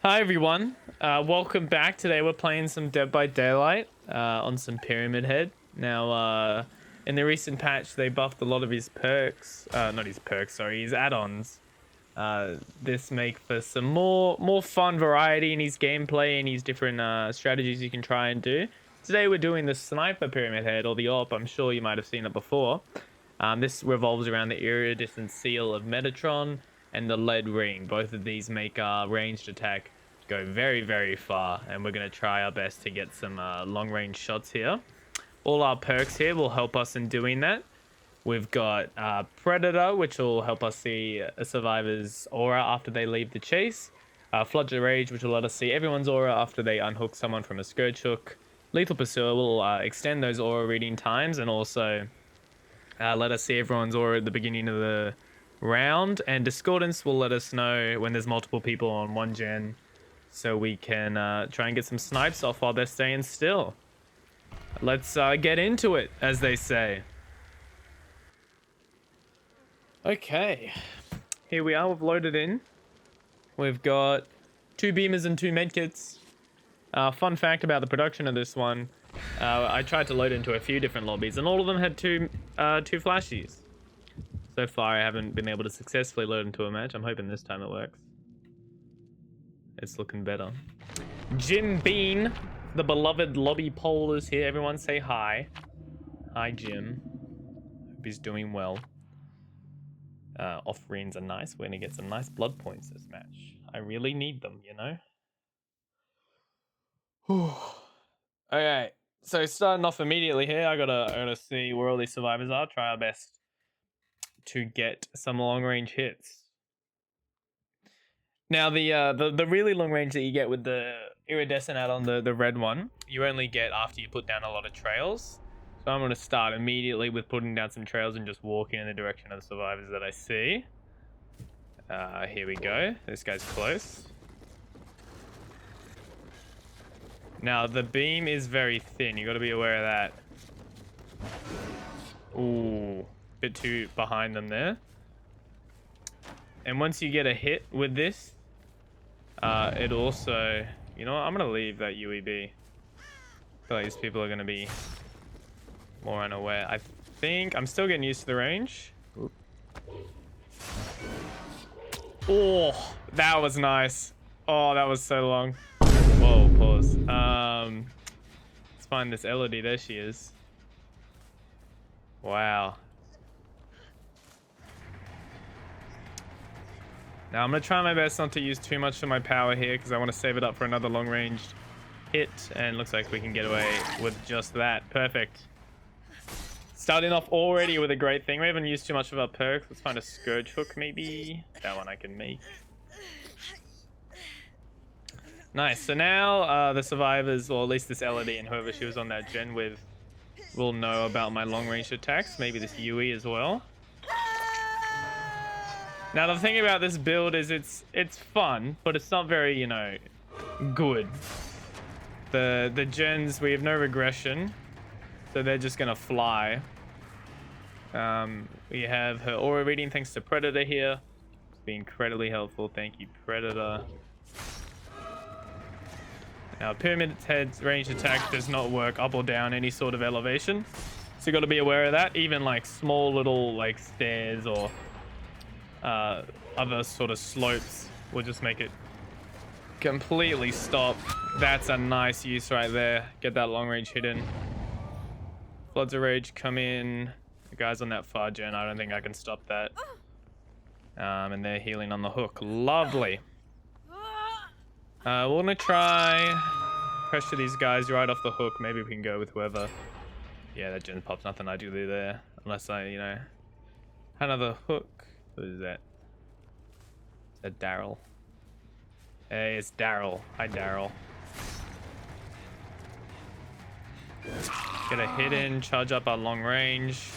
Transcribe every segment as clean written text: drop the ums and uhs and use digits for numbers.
Hi everyone, welcome back. Today we're playing some Dead by Daylight on some Pyramid Head. Now, in the recent patch, they buffed a lot of his perks. Not his perks, sorry, his add-ons. This make for some more fun variety in his gameplay and his different strategies you can try and do. Today we're doing the Sniper Pyramid Head, or the AWP. I'm sure you might have seen it before. This revolves around the iridescent seal of Metatron and the lead ring. Both of these make our ranged attack go very, very far, and we're going to try our best to get some long range shots here. All our perks here will help us in doing that. We've got Predator, which will help us see a survivor's aura after they leave the chase. Flood of Rage, which will let us see everyone's aura after they unhook someone from a scourge hook. Lethal Pursuer will extend those aura reading times and also let us see everyone's aura at the beginning of the round. And Discordance will let us know when there's multiple people on one gen, so we can try and get some snipes off while they're staying still. Let's get into it, as they say. Okay, here we are. We've loaded in. We've got 2 beamers and 2 medkits. Fun fact about the production of this one, I tried to load into a few different lobbies, and all of them had two flashies. So far, I haven't been able to successfully load into a match. I'm hoping this time it works. It's looking better. Jim Bean, the beloved lobby pole, is here. Everyone say hi. Hi, Jim. Hope he's doing well. Offerings are nice. We're gonna get some nice blood points this match. I really need them, you know? Okay, so starting off immediately here, I gotta see where all these survivors are. Try our best to get some long range hits. Now the really long range that you get with the iridescent add-on, the red one, you only get after you put down a lot of trails. So I'm gonna start immediately with putting down some trails and just walking in the direction of the survivors that I see. Here we go. This guy's close. Now the beam is very thin. You got to be aware of that. Ooh, bit too behind them there. And once you get a hit with this, it also, you know what, I'm gonna leave that UEB. I feel like these people are gonna be more unaware. I think I'm still getting used to the range. Oop. Oh, that was nice. Oh, that was so long. Whoa, pause. Let's find this Elodie. There she is. Wow. Now I'm going to try my best not to use too much of my power here because I want to save it up for another long-ranged hit, and looks like we can get away with just that. Perfect. Starting off already with a great thing. We haven't used too much of our perks. Let's find a scourge hook maybe. That one I can make. Nice. So now the survivors, or at least this Elodie and whoever she was on that gen with, will know about my long-range attacks. Maybe this Yui as well. Now the thing about this build is it's fun, but it's not very, you know, good. The gens, we have no regression, so they're just gonna fly. We have her aura reading thanks to Predator here. It's been incredibly helpful. Thank you, Predator. Now Pyramid Head's ranged attack does not work up or down any sort of elevation, so you got to be aware of that. Even like small little like stairs or other sort of slopes will just make it completely stop. That's a nice use right there. Get that long range hit in. Floods of Rage come in. The guys on that far gen, I don't think I can stop that. And they're healing on the hook. Lovely. We're gonna try pressure these guys right off the hook. Maybe we can go with whoever. Yeah, that gen pops. Nothing I do there. Unless I, you know, another hook. Who is that? Is that Daryl? Hey, it's Daryl. Hi, Daryl. Get a hit in, charge up our long range.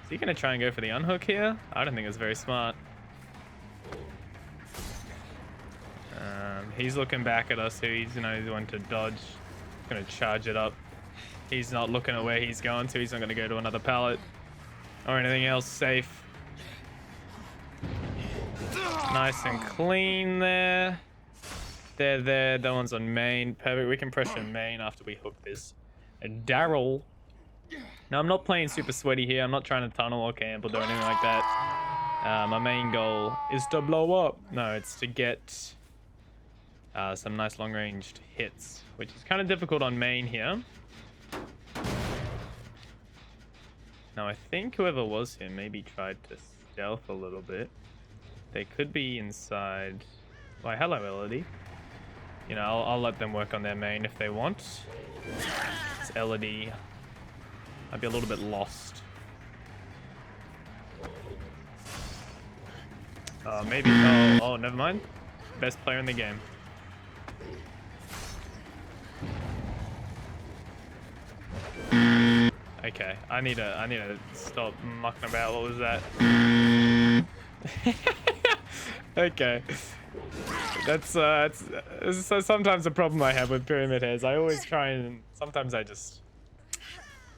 Is he gonna try and go for the unhook here? I don't think it's very smart. He's looking back at us, so he's, you know, he's going to dodge. He's gonna charge it up. He's not looking at where he's going to. He's not gonna go to another pallet or anything else safe. Nice and clean there. They're there. That one's on main. Perfect. We can pressure main after we hook this. And Daryl. Now, I'm not playing super sweaty here. I'm not trying to tunnel or camp or do anything like that. My main goal is to blow up. No, it's to get some nice long-ranged hits, which is kind of difficult on main here. Now, I think whoever was here maybe tried to stealth a little bit. They could be inside. Why, hello, Elodie. You know, I'll let them work on their main if they want. It's Elodie. I'd be a little bit lost. Maybe. Oh, never mind. Best player in the game. Okay, I need to stop mucking about. What was that? Okay. That's sometimes a problem I have with pyramid heads. I always try and sometimes I just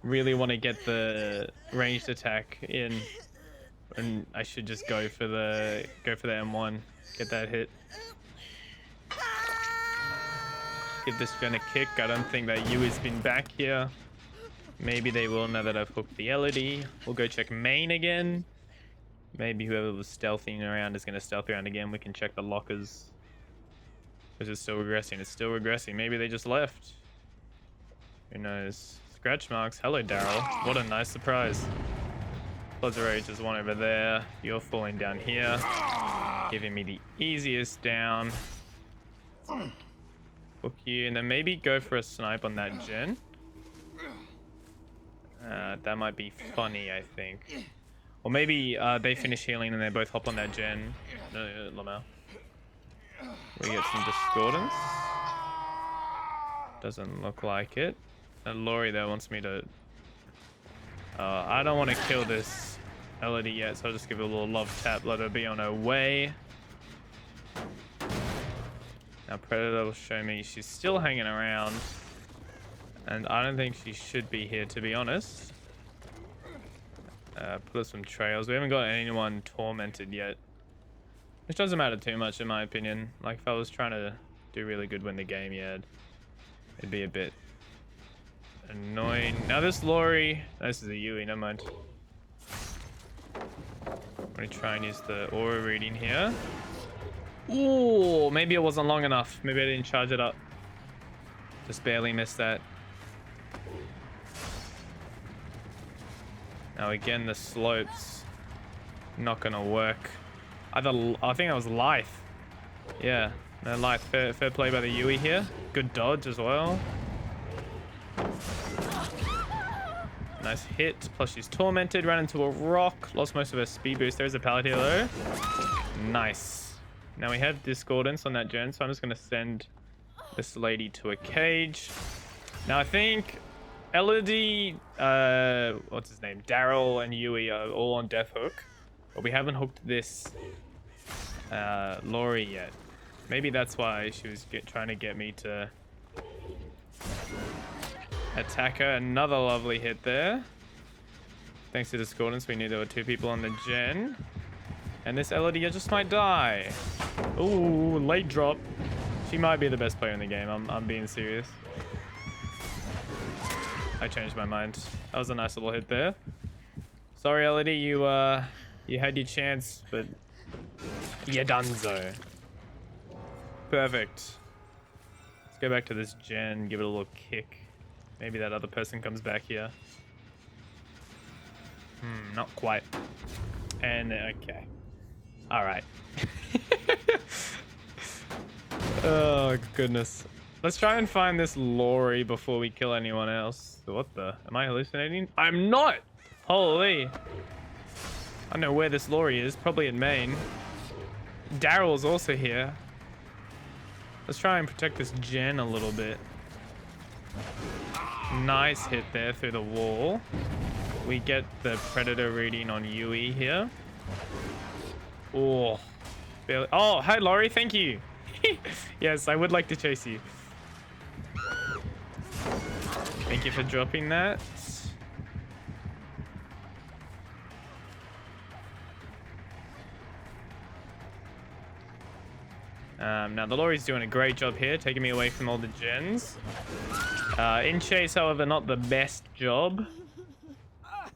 really want to get the ranged attack in, and I should just go for the M1, get that hit. Give this gen a kick. I don't think that Yui's been back here. Maybe they will now that I've hooked the LED. We'll go check main again. Maybe whoever was stealthing around is going to stealth around again. We can check the lockers. Is it still regressing? It's still regressing. Maybe they just left. Who knows? Scratch marks. Hello, Daryl. What a nice surprise. Plaza Rage is one over there. You're falling down here. Giving me the easiest down. Hook you, and then maybe go for a snipe on that gen. That might be funny, I think. Or maybe they finish healing and they both hop on that gen. No, Lamau. We get some discordance. Doesn't look like it. And Laurie there wants me to... I don't want to kill this Elodie yet, so I'll just give her a little love tap, let her be on her way. Now Predator will show me she's still hanging around. And I don't think she should be here, to be honest. Put up some trails. We haven't got anyone tormented yet. Which doesn't matter too much in my opinion. Like if I was trying to do really good win the game, yeah, it'd be a bit annoying. Now this Laurie, this is a Yui, never mind. I'm gonna try and use the aura reading here. Ooh, maybe it wasn't long enough. Maybe I didn't charge it up. Just barely missed that. Now again, the slopes not gonna work. I think that was Life. Yeah, no, Life. Fair play by the Yui here. Good dodge as well. Nice hit. Plus she's tormented. Ran into a rock. Lost most of her speed boost. There's a pallet here though. Nice. Now we have discordance on that gen, so I'm just gonna send this lady to a cage. Now I think Elodie, what's his name? Daryl and Yui are all on death hook. But we haven't hooked this Laurie yet. Maybe that's why she was trying to get me to attack her. Another lovely hit there. Thanks to discordance, we knew there were two people on the gen. And this Elodie just might die. Ooh, late drop. She might be the best player in the game. I'm being serious. I changed my mind. That was a nice little hit there. Sorry, Elodie, you had your chance, but you donezo. Perfect. Let's go back to this gen, give it a little kick. Maybe that other person comes back here. Not quite. And okay. All right. Oh goodness. Let's try and find this Laurie before we kill anyone else. What the? Am I hallucinating? I'm not! Holy. I don't know where this Laurie is. Probably in main. Daryl's also here. Let's try and protect this gen a little bit. Nice hit there through the wall. We get the Predator reading on Yui here. Oh. Barely. Oh, hi Laurie. Thank you. Yes, I would like to chase you. Thank you for dropping that. Now the Lori's doing a great job here, taking me away from all the gens. In chase, however, not the best job.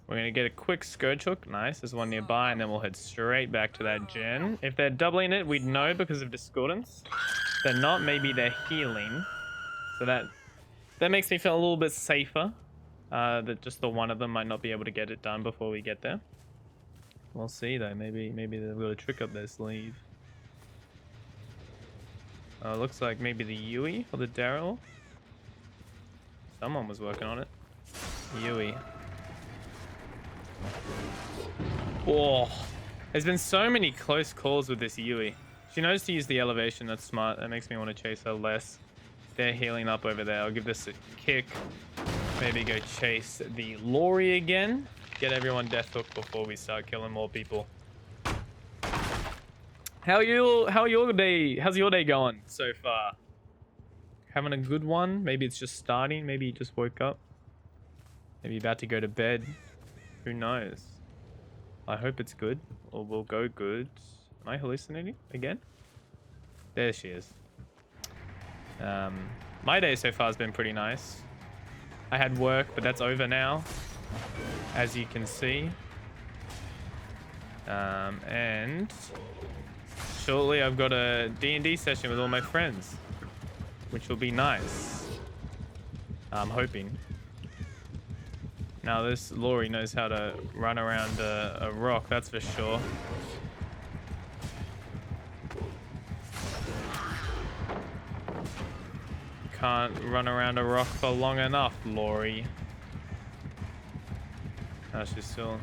We're going to get a quick scourge hook. Nice. There's one nearby, and then we'll head straight back to that gen. If they're doubling it, we'd know because of discordance. If they're not, maybe they're healing. So that makes me feel a little bit safer. That just the one of them might not be able to get it done before we get there. We'll see, though. Maybe they've got a trick up their sleeve. Looks like maybe the Yui or the Daryl. Someone was working on it. Yui. Oh, there's been so many close calls with this Yui. She knows to use the elevation. That's smart. That makes me want to chase her less. They're healing up over there. I'll give this a kick. Maybe go chase the Lori again. Get everyone death hooked before we start killing more people. How's your day going so far? Having a good one? Maybe it's just starting. Maybe you just woke up. Maybe about to go to bed. Who knows? I hope it's good, or will go good. Am I hallucinating again? There she is. My day so far has been pretty nice. I had work, but that's over now, as you can see. And shortly I've got a D&D session with all my friends, which will be nice. I'm hoping. Now this Lori knows how to run around a rock, that's for sure. Can't run around a rock for long enough, Lori. Oh, she's still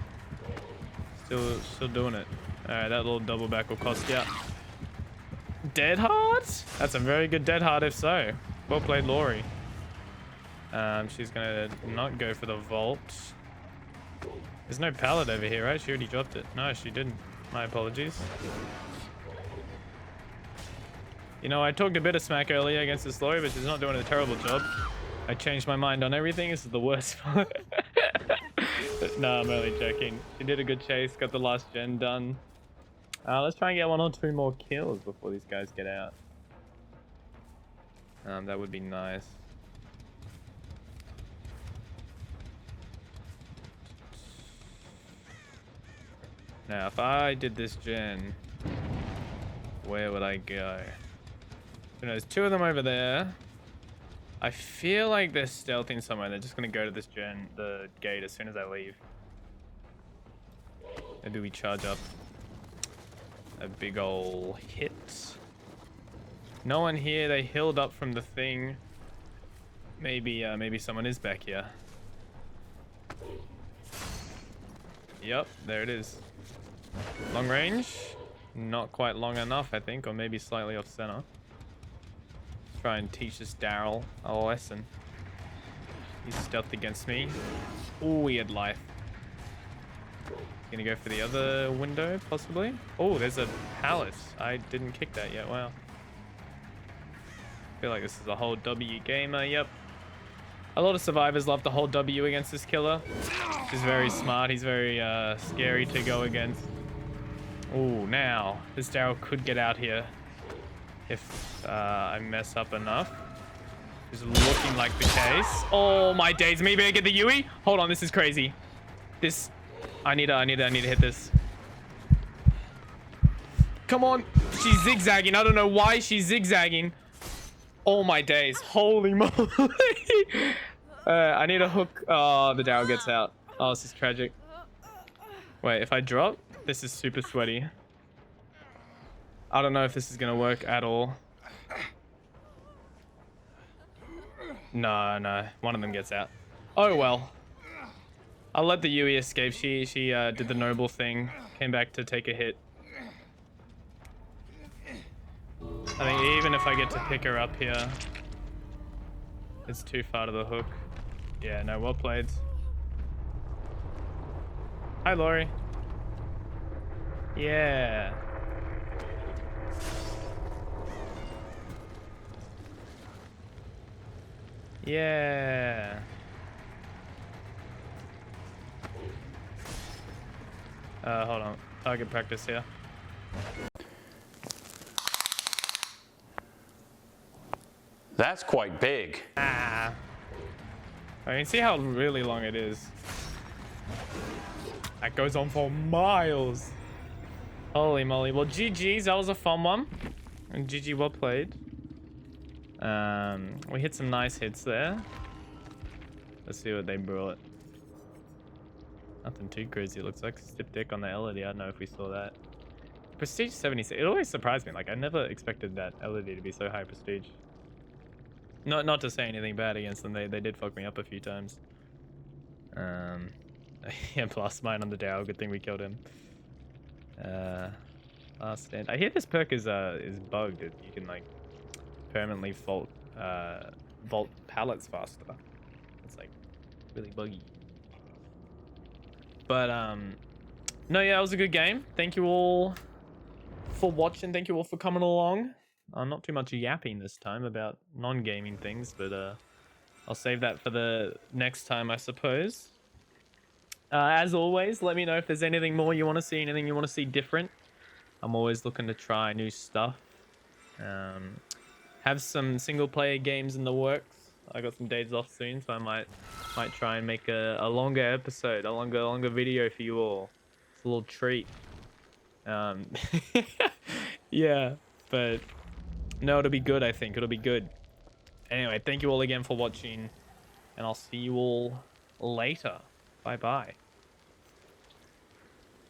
doing it. Alright, that little double back will cost ya. Dead hard? That's a very good dead hard if so. Well played, Lori. She's gonna not go for the vault. There's no pallet over here, right? She already dropped it. No, she didn't. My apologies. You know, I talked a bit of smack earlier against this Lori, but she's not doing a terrible job. I changed my mind on everything. This is the worst part. No, I'm only joking. She did a good chase, got the last gen done. Let's try and get 1 or 2 more kills before these guys get out. That would be nice. Now, if I did this gen, where would I go? So there's 2 of them over there. I feel like they're stealthing somewhere. They're just gonna go to this gen, the gate, as soon as I leave. Maybe we charge up a big ol' hit. No one here. They healed up from the thing. Maybe someone is back here. Yep, there it is. Long range, not quite long enough, I think, or maybe slightly off center. Try and teach this Daryl a lesson. He's stealthed against me. Oh, he had life. Gonna go for the other window, possibly. Oh, there's a palace. I didn't kick that yet. Wow. Feel like this is a whole W gamer. Yep. A lot of survivors love to hold W against this killer. He's very smart. He's very scary to go against. Oh, now this Daryl could get out here if I mess up enough. Is looking like the case. Oh my days! Maybe I get the Yui. Hold on, this is crazy. This, I need to hit this. Come on, she's zigzagging. I don't know why she's zigzagging. Oh my days! Holy moly! I need a hook. Oh, the Daryl gets out. Oh, this is tragic. Wait, if I drop, this is super sweaty. I don't know if this is gonna work at all. No, one of them gets out. Oh well. I'll let the Yui escape. She did the noble thing. Came back to take a hit. I think even if I get to pick her up here, it's too far to the hook. Yeah, no, well played. Hi, Lori. Yeah. Yeah. Hold on. Target practice here. That's quite big. Ah. I can see how really long it is. That goes on for miles. Holy moly. Well, GG's. That was a fun one. And GG, well played. We hit some nice hits there. Let's see what they brought. Nothing too crazy. It looks like Stip Dick on the LED. I don't know if we saw that. Prestige 76. It always surprised me. Like, I never expected that LED to be so high prestige. Not to say anything bad against them. They did fuck me up a few times. Yeah, plus mine on the Dow. Good thing we killed him. Last stand. I hear this perk is bugged. You can like permanently vault pallets faster. It's like really buggy. But no, yeah, it was a good game. Thank you all for watching. Thank you all for coming along. Not too much yapping this time about non-gaming things, but I'll save that for the next time, I suppose. As always, let me know if there's anything more you want to see, anything you want to see different. I'm always looking to try new stuff. Have some single-player games in the works. I got some days off soon, so I might try and make a longer episode, a longer video for you all. It's a little treat. Yeah, but no, it'll be good. I think it'll be good. Anyway, thank you all again for watching, and I'll see you all later. Bye bye.